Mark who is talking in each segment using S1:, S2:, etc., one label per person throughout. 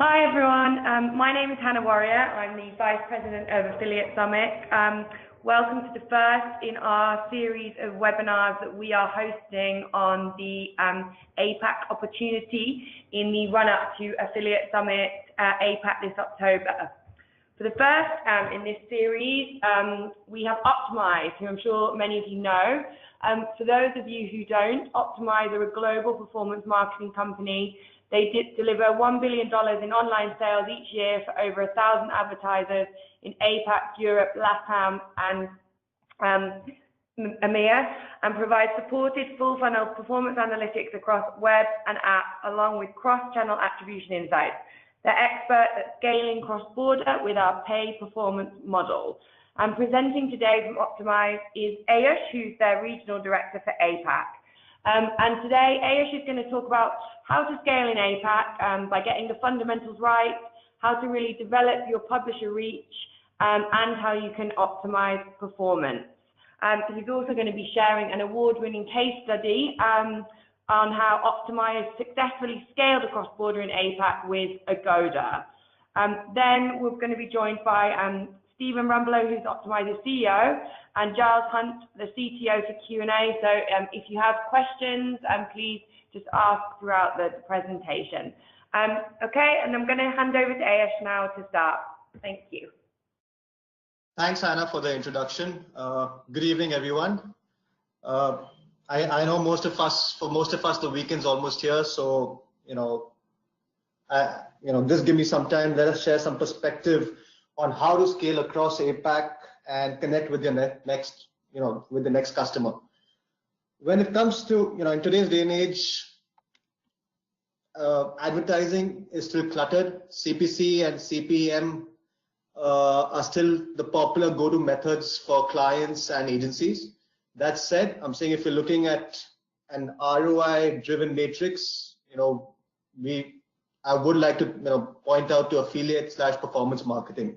S1: Hi everyone, my name is Hannah Warrior. I'm the Vice President of Affiliate Summit. Welcome to the first in our series of webinars that we are hosting on the APAC opportunity in the run-up to Affiliate Summit APAC this October. For the first in this series, we have Optimise, who I'm sure many of you know. For those of you who don't, Optimise are a global performance marketing company. They deliver $1 billion in online sales each year for over 1,000 advertisers in APAC, Europe, LATAM, and EMEA, and provide supported full funnel performance analytics across web and app, along with cross-channel attribution insights. They're expert at scaling cross-border with our pay performance model. And presenting today from Optimise is Ayush, who's their Regional Director for APAC. And today, Ayush is going to talk about how to scale in APAC by getting the fundamentals right, how to really develop your publisher reach, and how you can optimize performance. So he's also going to be sharing an award-winning case study on how Optimise successfully scaled across border in APAC with Agoda. Then we're going to be joined by Stephen Rumbelow, who's Optimise's CEO, and Giles Hunt, the CTO, for Q&A. So if you have questions, please just ask throughout the presentation. Okay, and I'm going to hand over to Ayush now to start. Thank you.
S2: Thanks, Hannah, for the introduction. Good evening, everyone. I know most of us, the weekend's almost here, so just give me some time. Let us share some perspective on how to scale across APAC and connect with your next, with the next customer. When it comes to, in today's day and age, advertising is still cluttered. CPC and CPM are still the popular go-to methods for clients and agencies. That said, I'm saying if you're looking at an ROI-driven matrix, I would like to point out to affiliate/performance marketing.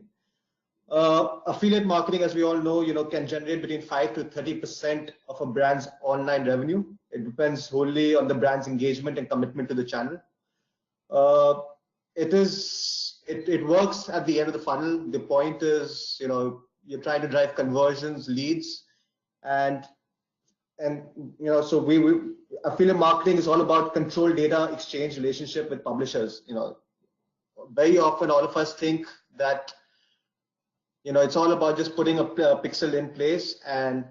S2: Affiliate marketing, as we all know, can generate between 5 to 30% of a brand's online revenue. It depends wholly on the brand's engagement and commitment to the channel. It works at the end of the funnel. The point is, you're trying to drive conversions, leads, and so affiliate marketing is all about control data exchange relationship with publishers. Very often all of us think that it's all about just putting a pixel in place and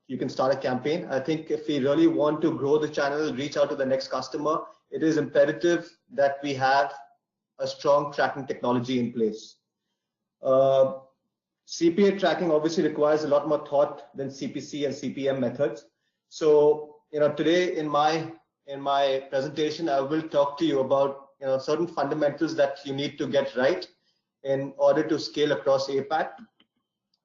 S2: you can start a campaign. I think if we really want to grow the channel, reach out to the next customer, it is imperative that we have a strong tracking technology in place. CPA tracking obviously requires a lot more thought than CPC and CPM methods. So today in my presentation, I will talk to you about certain fundamentals that you need to get right in order to scale across APAC,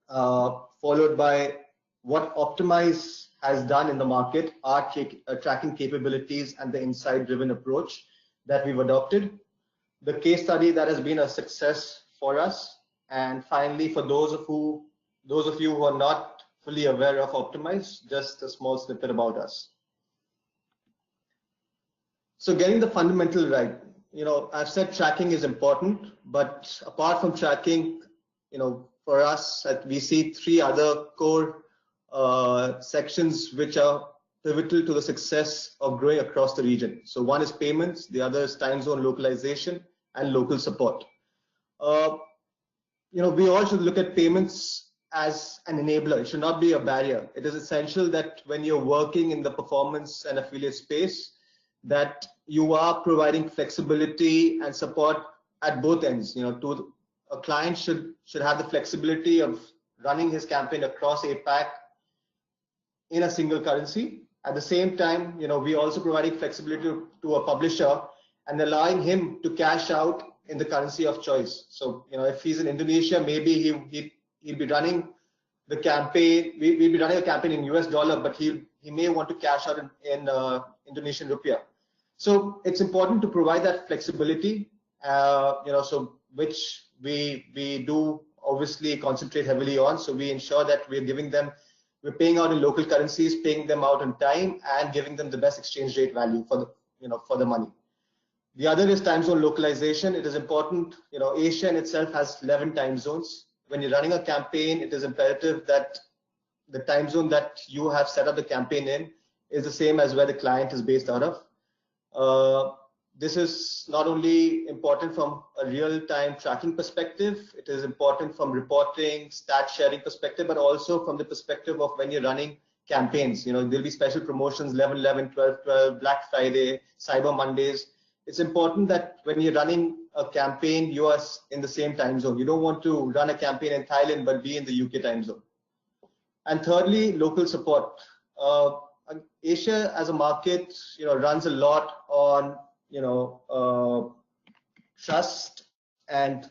S2: followed by what Optimise has done in the market, our tracking capabilities, and the insight-driven approach that we've adopted, the case study that has been a success for us, and finally, for those of you who are not fully aware of Optimise, just a small snippet about us. So getting the fundamental right. I've said tracking is important, but apart from tracking, for us, we see three other core sections which are pivotal to the success of growing across the region. So one is payments, the other is time zone localization, and local support. We all should look at payments as an enabler. It should not be a barrier. It is essential that when you're working in the performance and affiliate space, that you are providing flexibility and support at both ends. A client should have the flexibility of running his campaign across APAC in a single currency. At the same time, we also providing flexibility to a publisher and allowing him to cash out in the currency of choice. So, if he's in Indonesia, maybe he'll be running the campaign. We'll be running a campaign in US dollar, but he may want to cash out in Indonesian rupiah. So it's important to provide that flexibility, which we do obviously concentrate heavily on. So we ensure that we're paying out in local currencies, paying them out on time, and giving them the best exchange rate value for the money. The other is time zone localization. It is important, Asia in itself has 11 time zones. When you're running a campaign, it is imperative that the time zone that you have set up the campaign in is the same as where the client is based out of. This is not only important from a real-time tracking perspective, it is important from reporting, stat sharing perspective, but also from the perspective of when you're running campaigns. There'll be special promotions, 11/11, 12/12, Black Friday, Cyber Mondays. It's important that when you're running a campaign, you are in the same time zone. You don't want to run a campaign in Thailand but be in the UK time zone. And thirdly, local support. Asia as a market, runs a lot on trust and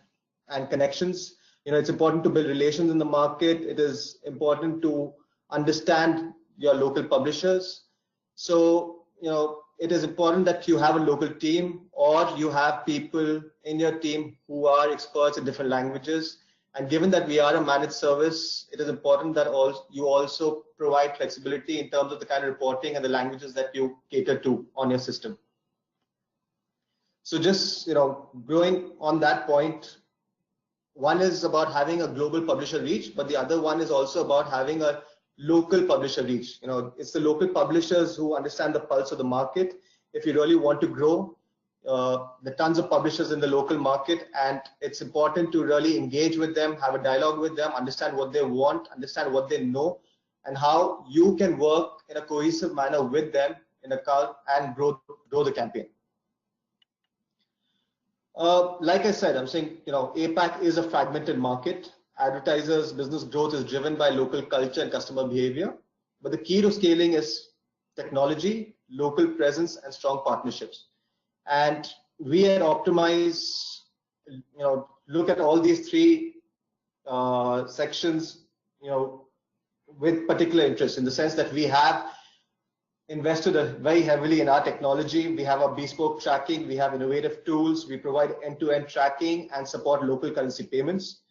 S2: connections. It's important to build relations in the market. It is important to understand your local publishers. So it is important that you have a local team, or you have people in your team who are experts in different languages. And given that we are a managed service, it is important that you also provide flexibility in terms of the kind of reporting and the languages that you cater to on your system. So just growing on that point, one is about having a global publisher reach, but the other one is also about having a local publisher reach. It's the local publishers who understand the pulse of the market. If you really want to grow, there are tons of publishers in the local market, and it's important to really engage with them, have a dialogue with them, understand what they want, understand what they know, and how you can work in a cohesive manner with them and grow the campaign. Like I said, I'm saying, APAC is a fragmented market. Advertisers' business growth is driven by local culture and customer behavior. But the key to scaling is technology, local presence, and strong partnerships. And we at Optimise, look at all these three sections, with particular interest, in the sense that we have invested very heavily in our technology. We have our bespoke tracking, we have innovative tools, we provide end-to-end tracking and support local currency payments.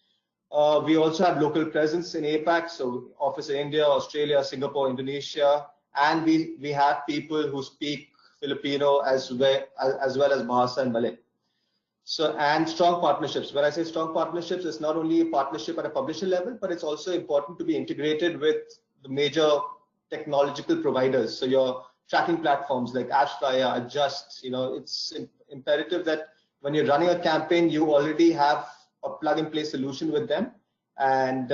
S2: We also have local presence in APAC, so office in India, Australia, Singapore, Indonesia, and we have people who speak Filipino as well as Bahasa and Malay. So, and strong partnerships. When I say strong partnerships, it's not only a partnership at a publisher level, but it's also important to be integrated with the major technological providers. So your tracking platforms like AppsFlyer, Adjust, it's imperative that when you're running a campaign, you already have a plug-and-play solution with them. And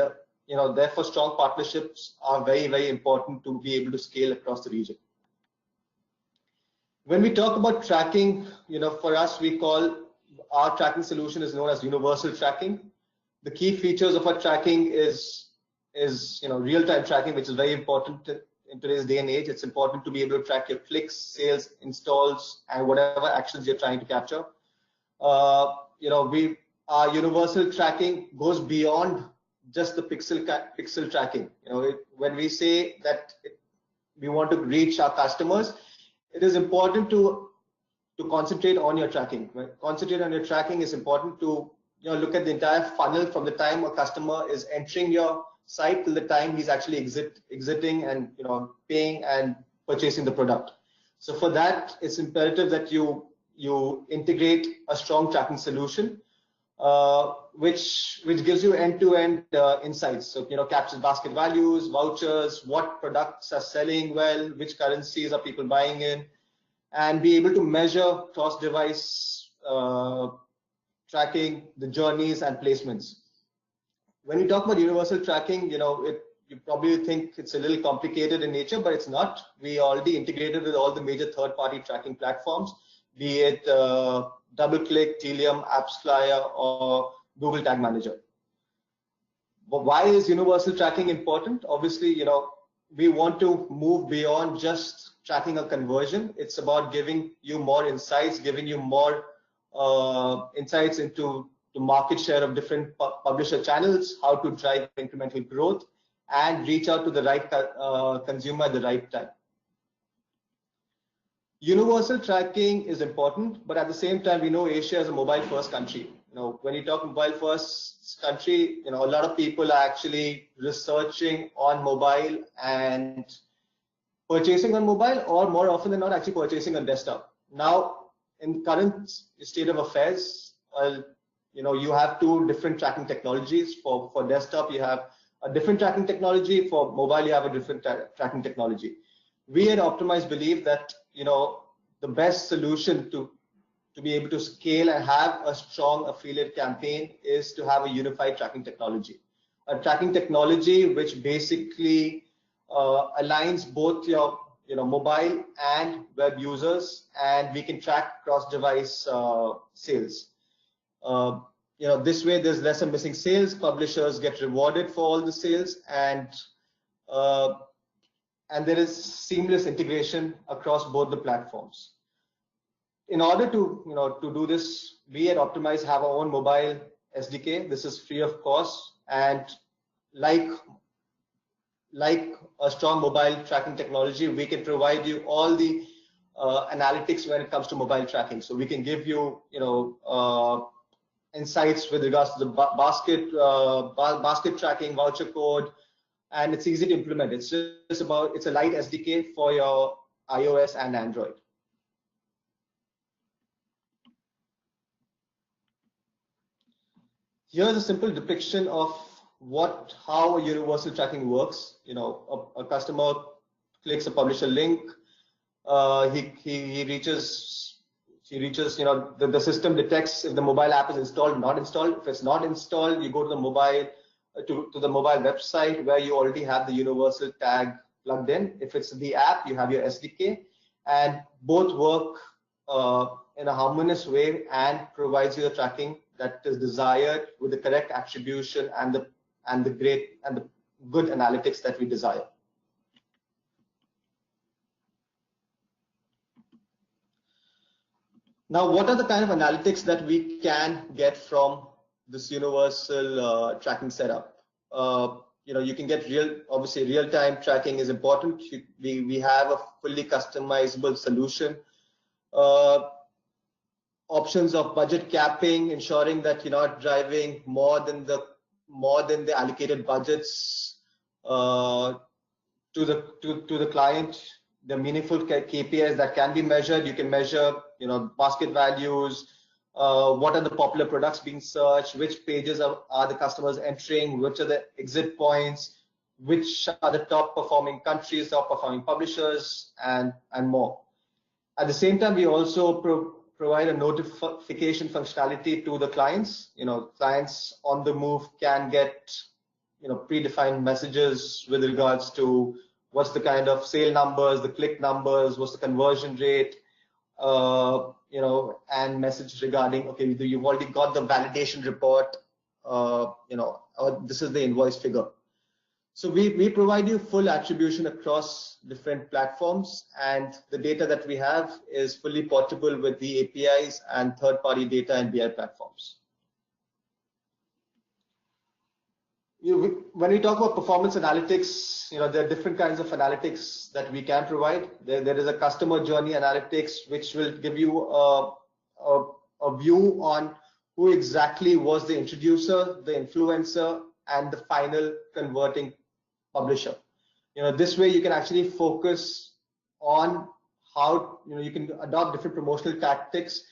S2: therefore strong partnerships are very, very important to be able to scale across the region. When we talk about tracking, for us, we call our tracking solution is known as universal tracking. The key features of our tracking is real-time tracking, which is very important in today's day and age. It's important to be able to track your clicks, sales, installs, and whatever actions you're trying to capture. Our universal tracking goes beyond just the pixel tracking. When we say that we want to reach our customers, it is important to concentrate on your tracking. Right? Concentrate on your tracking is important to look at the entire funnel from the time a customer is entering your site till the time he's actually exiting and paying and purchasing the product. So for that, it's imperative that you integrate a strong tracking solution, which gives you end-to-end insights. So captures basket values, vouchers, what products are selling well, which currencies are people buying in, and be able to measure cross-device tracking, the journeys and placements. When you talk about universal tracking, you probably think it's a little complicated in nature, but it's not. We already integrated with all the major third-party tracking platforms, be it DoubleClick, Telium, AppsFlyer, or Google Tag Manager. But why is universal tracking important? Obviously, we want to move beyond just tracking a conversion. It's about giving you more insights, giving you more insights into the market share of different publisher channels, how to drive incremental growth, and reach out to the right consumer at the right time. Universal tracking is important, but at the same time, we know Asia is a mobile-first country. When you talk mobile-first country, a lot of people are actually researching on mobile and purchasing on mobile, or more often than not, actually purchasing on desktop. Now, in current state of affairs, you have two different tracking technologies. For desktop, you have a different tracking technology. For mobile, you have a different tracking technology. We at Optimise believe that the best solution to be able to scale and have a strong affiliate campaign is to have a unified tracking technology. A tracking technology which basically aligns both your mobile and web users, and we can track cross-device sales. This way there's lesser missing sales, publishers get rewarded for all the sales, and there is seamless integration across both the platforms. In order to do this, we at Optimise have our own mobile SDK. This is free of cost, and like a strong mobile tracking technology, we can provide you all the analytics when it comes to mobile tracking. So we can give you insights with regards to the basket tracking, voucher code, and it's easy to implement. It's a light SDK for your iOS and Android. Here's a simple depiction of how a universal tracking works. A customer clicks a publisher link, he reaches, the system detects if the mobile app is installed or not installed. If it's not installed, you go to the mobile website where you already have the universal tag plugged in. If it's the app, you have your SDK, and both work in a harmonious way and provides you the tracking that is desired with the correct attribution and the good analytics that we desire. Now, what are the kind of analytics that we can get from this universal tracking setup? You can get obviously real-time tracking is important. We have a fully customizable solution. Options of budget capping, ensuring that you're not driving more than the allocated budgets to the client. The meaningful KPIs that can be measured. You can measure, basket values. What are the popular products being searched? Which pages are the customers entering? Which are the exit points? Which are the top performing countries, top performing publishers, and more. At the same time, we also provide a notification functionality to the clients. Clients on the move can get predefined messages with regards to what's the kind of sale numbers, the click numbers, what's the conversion rate, and message regarding, okay, you've already got the validation report, or this is the invoice figure. So we provide you full attribution across different platforms, and the data that we have is fully portable with the APIs and third-party data and BI platforms. When we talk about performance analytics, there are different kinds of analytics that we can provide. There is a customer journey analytics, which will give you a view on who exactly was the introducer, the influencer, and the final converting publisher. This way you can actually focus on how you can adopt different promotional tactics,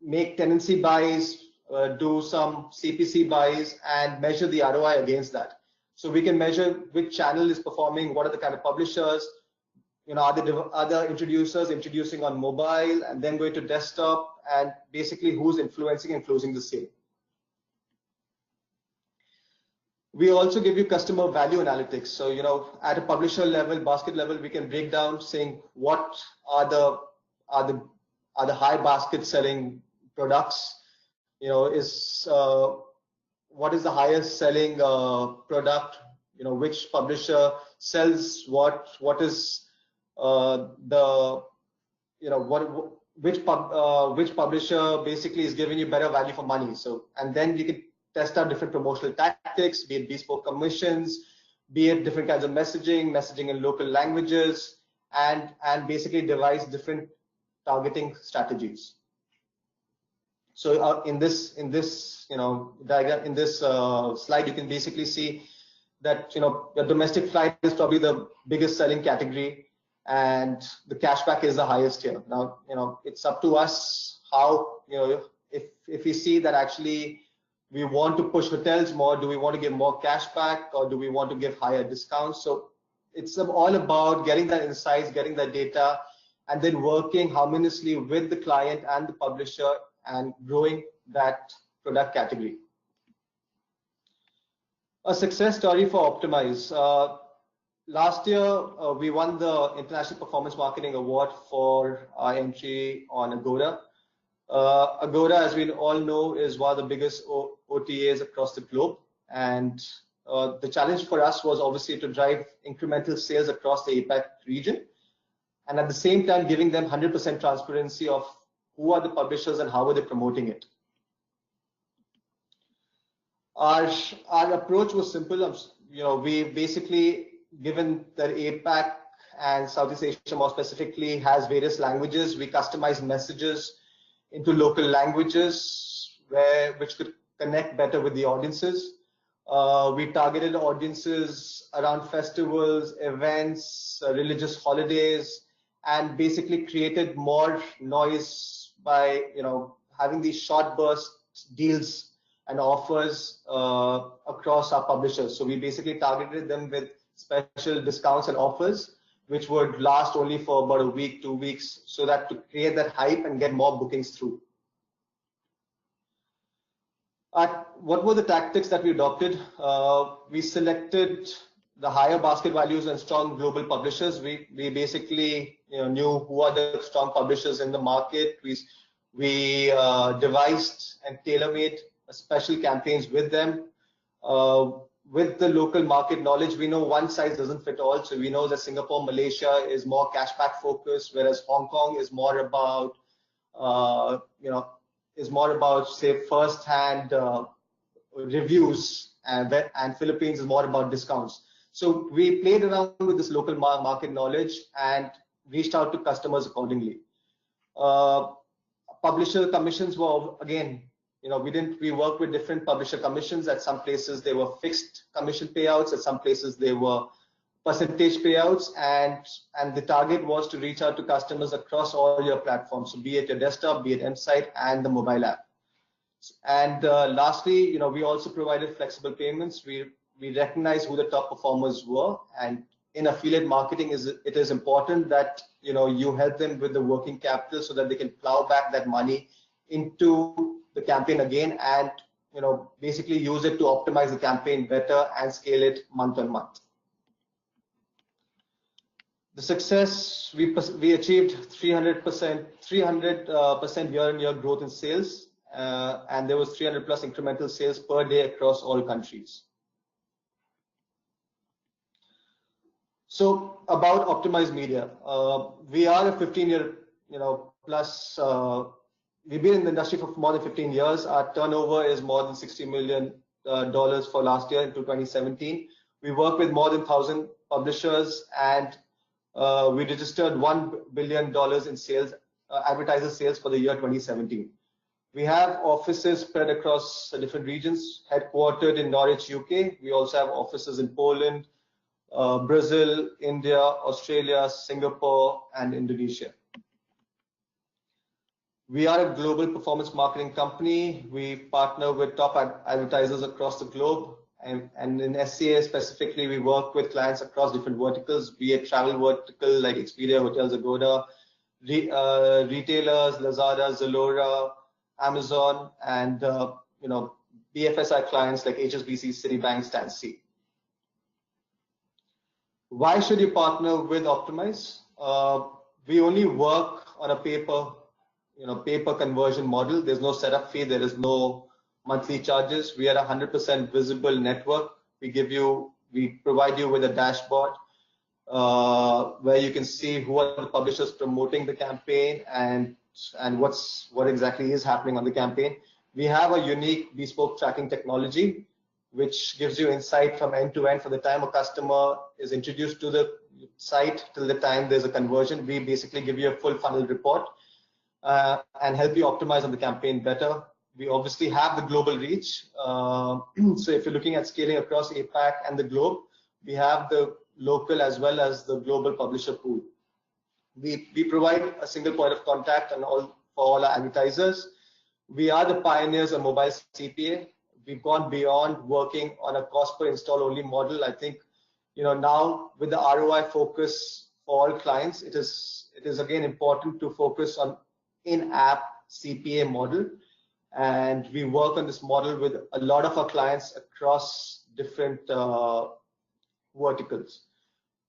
S2: make tendency buys, do some CPC buys, and measure the ROI against that. So we can measure which channel is performing, what are the kind of publishers, are the other introducers introducing on mobile and then going to desktop, and basically who's influencing and closing the sale. We also give you customer value analytics. So, at a publisher level, basket level, we can break down saying what are the high basket selling products. What is the highest selling product? Which publisher sells what is which publisher basically is giving you better value for money. So, and then you can test out different promotional tactics, be it bespoke commissions, be it different kinds of messaging in local languages, and basically devise different targeting strategies. So in this diagram, in this slide, you can basically see that the domestic flight is probably the biggest selling category. and the cashback is the highest here. Now, it's up to us how, if we see that actually we want to push hotels more, do we want to give more cashback, or do we want to give higher discounts? So it's all about getting that insights, getting that data, and then working harmoniously with the client and the publisher and growing that product category. A success story for Optimise. Last year, we won the International Performance Marketing Award for our entry on Agoda. Agoda, as we all know, is one of the biggest OTAs across the globe. And the challenge for us was obviously to drive incremental sales across the APAC region. And at the same time, giving them 100% transparency of who are the publishers and how are they promoting it. Our approach was simple. We basically, given that APAC and Southeast Asia more specifically has various languages, we customized messages into local languages which could connect better with the audiences. We targeted audiences around festivals, events, religious holidays, and basically created more noise by having these short burst deals and offers across our publishers. So we basically targeted them with special discounts and offers, which would last only for about a week, 2 weeks, so that to create that hype and get more bookings through. What were the tactics that we adopted? We selected the higher basket values and strong global publishers. We basically knew who are the strong publishers in the market. We devised and tailor-made special campaigns with them. With the local market knowledge, we know one size doesn't fit all. So we know that Singapore, Malaysia is more cashback focused, whereas Hong Kong is more about, say, first-hand reviews, and Philippines is more about discounts. So we played around with this local market knowledge and reached out to customers accordingly. Publisher commissions were, again, we worked with different publisher commissions. At some places they were fixed commission payouts, at some places they were percentage payouts, and the target was to reach out to customers across all your platforms, so be it your desktop, be it M-Site, and the mobile app. And lastly, we also provided flexible payments. We recognized who the top performers were, and in affiliate marketing, it is important that you help them with the working capital so that they can plow back that money into the campaign again, and basically use it to optimize the campaign better and scale it month on month. The success, we achieved 300% year-on-year growth in sales, and there was 300 plus incremental sales per day across all countries. So about Optimise Media, we are a 15-year, plus. We've been in the industry for more than 15 years. Our turnover is more than $60 million for last year into 2017. We work with more than 1,000 publishers, and we registered $1 billion in sales, advertiser sales for the year 2017. We have offices spread across different regions, headquartered in Norwich, UK. We also have offices in Poland, Brazil, India, Australia, Singapore, and Indonesia. We are a global performance marketing company. We partner with top advertisers across the globe. And in SCA specifically, we work with clients across different verticals, be it travel vertical like Expedia, Hotels, Agoda, retailers, Lazada, Zalora, Amazon, and BFSI clients like HSBC, Citibank, Stancy. Why should you partner with Optimise? We only work on a pay-per conversion model. There's no setup fee. There is no monthly charges. We are a 100% visible network. We provide you with a dashboard where you can see who are the publishers promoting the campaign and what exactly is happening on the campaign. We have a unique bespoke tracking technology which gives you insight from end to end for the time a customer is introduced to the site till the time there's a conversion. We basically give you a full funnel report and help you optimize on the campaign better. We obviously have the global reach. So if you're looking at scaling across APAC and the globe, we have the local as well as the global publisher pool. We provide a single point of contact and for all our advertisers. We are the pioneers of Mobile CPA. We've gone beyond working on a cost per install only model. I think, now with the ROI focus for all clients, it is again important to focus on in-app CPA model. And we work on this model with a lot of our clients across different verticals.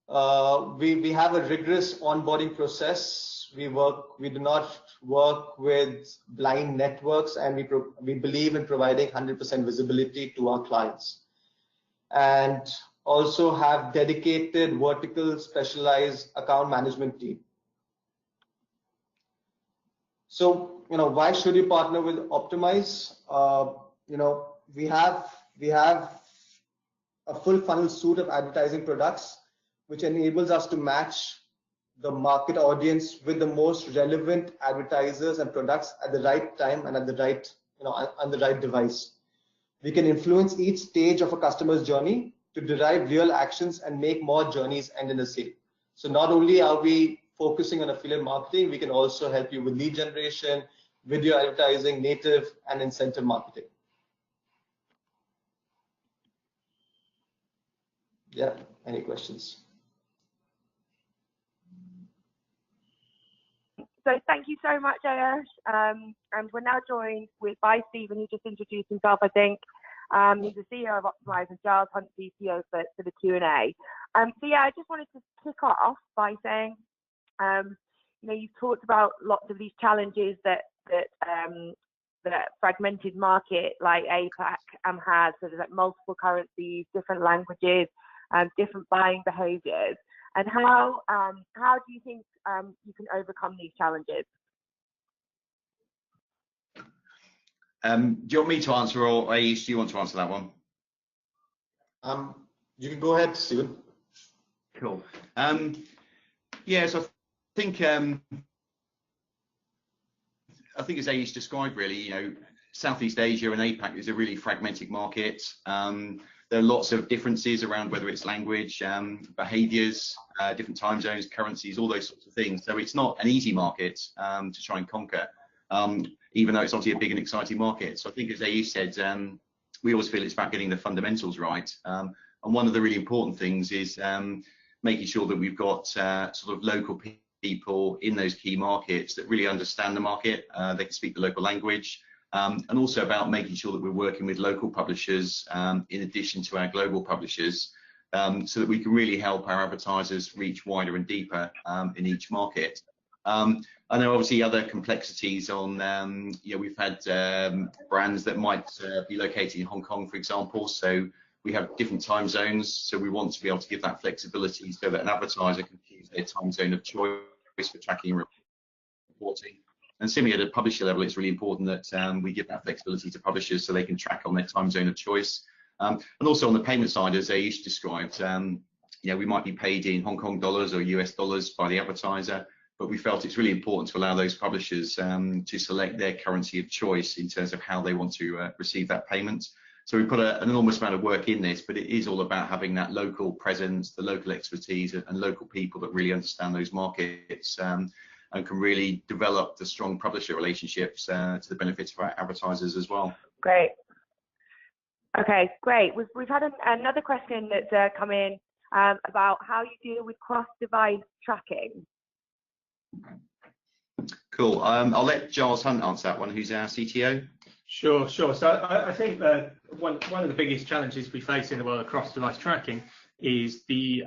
S2: We have a rigorous onboarding process. We do not work with blind networks, and we believe in providing 100% visibility to our clients, and also have dedicated vertical specialized account management team. So, why should you partner with Optimise? We have a full funnel suite of advertising products, which enables us to match the market audience with the most relevant advertisers and products at the right time and at the right, on the right device. We can influence each stage of a customer's journey to derive real actions and make more journeys end in a sale. So not only are we focusing on affiliate marketing, we can also help you with lead generation, video advertising, native, and incentive marketing. Yeah, any questions?
S1: So thank you so much, Ayush. And we're now joined by Stephen, who just introduced himself, I think. He's the CEO of Optimise, and Giles Hunt, CTO for the Q&A. So yeah, I just wanted to kick off by saying, you've talked about lots of these challenges that fragmented market like APAC has. So there's like multiple currencies, different languages, different buying behaviours. And how do you think you can overcome these challenges?
S3: Do you want me to answer, or Ayush, do you want to answer that one?
S2: You can go ahead, Stephen.
S3: Cool. Yeah, so I think as Ayush described, really, Southeast Asia and APAC is a really fragmented market. There are lots of differences around whether it's language, behaviours, different time zones, currencies, all those sorts of things. So it's not an easy market to try and conquer, even though it's obviously a big and exciting market. So I think, as Ayush said, we always feel it's about getting the fundamentals right. And one of the really important things is making sure that we've got sort of local people in those key markets that really understand the market. They can speak the local language. And also about making sure that we're working with local publishers in addition to our global publishers, so that we can really help our advertisers reach wider and deeper in each market. And there are obviously other complexities on, we've had brands that might be located in Hong Kong, for example. So we have different time zones. So we want to be able to give that flexibility so that an advertiser can choose their time zone of choice for tracking and reporting. And similarly, at a publisher level, it's really important that we give that flexibility to publishers so they can track on their time zone of choice. And also on the payment side, as Ayush described, we might be paid in Hong Kong dollars or US dollars by the advertiser, but we felt it's really important to allow those publishers to select their currency of choice in terms of how they want to receive that payment. So we put an enormous amount of work in this, but it is all about having that local presence, the local expertise, and local people that really understand those markets. And can really develop the strong publisher relationships to the benefit of our advertisers as well.
S1: Great. Okay, great. We've had another question that's come in about how you deal with cross-device tracking.
S3: Cool. I'll let Giles Hunt answer that one, who's our CTO.
S4: Sure. So I think that one of the biggest challenges we face in the world of cross-device tracking is the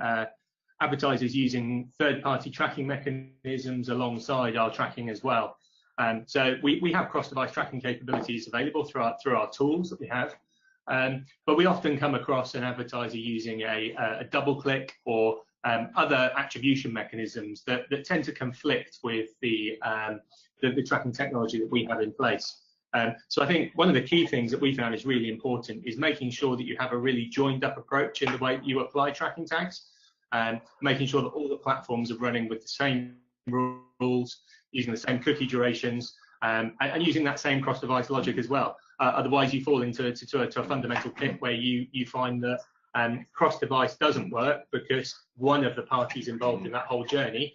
S4: advertisers using third-party tracking mechanisms alongside our tracking as well. So we have cross-device tracking capabilities available through our tools that we have, but we often come across an advertiser using a double-click or other attribution mechanisms that tend to conflict with the tracking technology that we have in place. So I think one of the key things that we found is really important is making sure that you have a really joined-up approach in the way you apply tracking tags. Making sure that all the platforms are running with the same rules, using the same cookie durations, and using that same cross-device logic as well. Otherwise, you fall into a fundamental pit where you find that cross-device doesn't work because one of the parties involved in that whole journey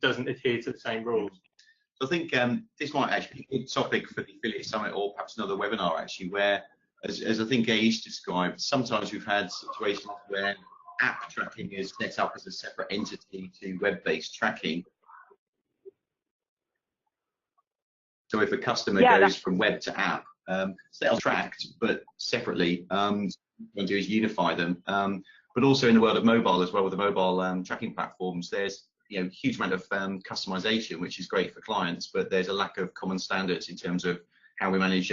S4: doesn't adhere to the same rules.
S3: So I think this might actually be a good topic for the Affiliate Summit or perhaps another webinar actually, where, as I think Ayush described, sometimes we've had situations where app tracking is set up as a separate entity to web-based tracking. So if a customer goes from web to app, sales tracked, but separately, what we do is unify them. But also in the world of mobile as well, with the mobile tracking platforms, there's a huge amount of customization, which is great for clients, but there's a lack of common standards in terms of how we manage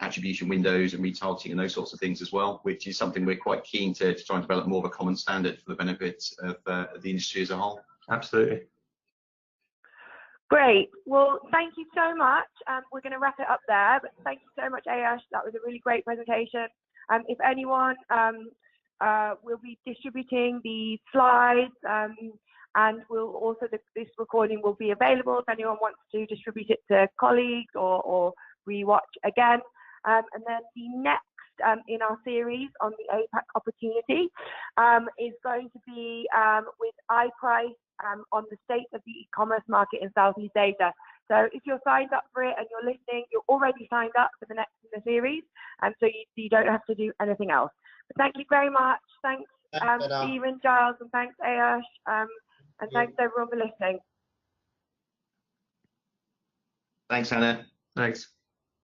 S3: attribution windows and retargeting and those sorts of things as well, which is something we're quite keen to try and develop more of a common standard for the benefit of the industry as a whole.
S4: Absolutely.
S1: Great. Well, thank you so much. We're going to wrap it up there, but thank you so much, Ayush. That was a really great presentation. If anyone will be distributing the slides, and we'll also, this recording will be available if anyone wants to distribute it to colleagues or rewatch again. And then the next in our series on the APAC opportunity is going to be with iPrice on the state of the e-commerce market in Southeast Asia. So if you're signed up for it and you're listening, you're already signed up for the next in the series, and so you don't have to do anything else. But thank you very much. Thanks, Stephen, Giles, and thanks, Ayush, and thanks everyone for listening.
S3: Thanks, Hannah.
S4: Thanks.